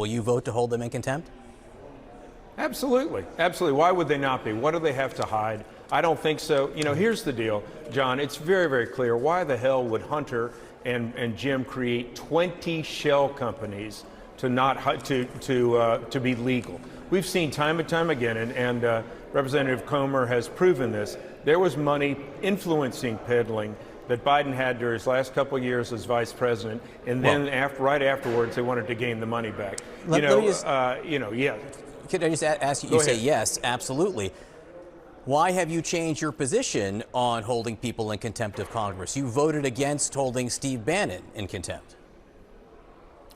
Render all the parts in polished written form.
will you vote to hold them in contempt? Absolutely. Absolutely. Why would they not be? What do they have to hide? I don't think so. You know, here's the deal, John. It's very, very clear. Why the hell would Hunter and Jim create 20 shell companies to be legal? We've seen time and time again, and Representative Comer has proven this. There was money influencing peddling that Biden had during his last couple of years as vice president, and then right afterwards, they wanted to gain the money back. Yeah. Could I just ask you? Go You ahead. say yes, absolutely. Why have you changed your position on holding people in contempt of Congress? You voted against holding Steve Bannon in contempt.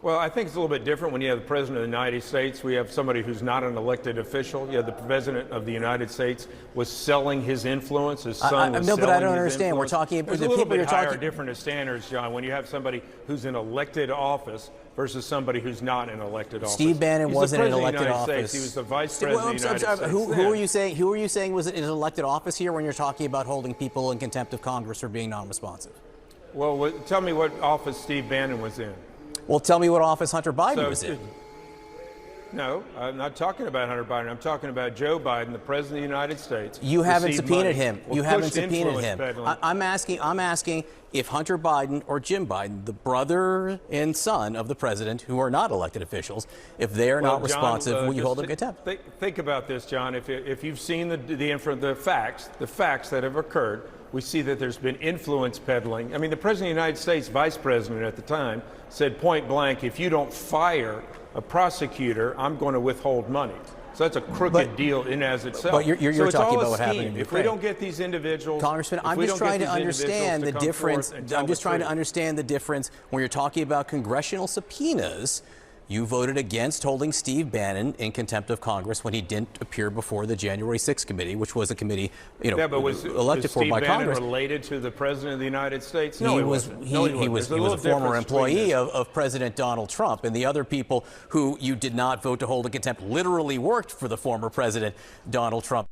Well, I think it's a little bit different when you have the President of the United States. We have somebody who's not an elected official. You have the President of the United States was selling his influence. His son was no, but I selling don't his understand. influence. We're talking about There's the a little people you're bit higher, talking. different standards, John, when you have somebody who's in elected office versus somebody who's not in elected office. Steve Bannon He's wasn't in the elected President of the United office. States. He was the Vice President of the United States. Who are you saying? Who are you saying was in an elected office here when you're talking about holding people in contempt of Congress for being non-responsive? Well, tell me what office Steve Bannon was in. Well, tell me what office Hunter Biden was in. No, I'm not talking about Hunter Biden. I'm talking about Joe Biden, the President of the United States. You haven't subpoenaed him. You haven't subpoenaed him. Peddling. I'm asking if Hunter Biden or Jim Biden, the brother and son of the president, who are not elected officials, if they are not responsive, will you hold them in contempt? Think about this, John. If you've seen the facts that have occurred, we see that there's been influence peddling. I mean, the President of the United States, Vice President at the time, said point blank, if you don't fire a prosecutor, I'm going to withhold money. So that's a crooked deal in as itself. But you're so it's talking all about a what happened scheme. in If we Ukraine. don't get these individuals, Congressman, I'm just trying to understand the difference. I'm just trying to understand the difference when you're talking about congressional subpoenas. You voted against holding Steve Bannon in contempt of Congress when he didn't appear before the January 6th committee, which was a committee, but was elected for by Steve Bannon Congress. Related to the President of the United States? No, he he was. wasn't. He was a former employee of President Donald Trump, and the other people who you did not vote to hold in contempt literally worked for the former President Donald Trump.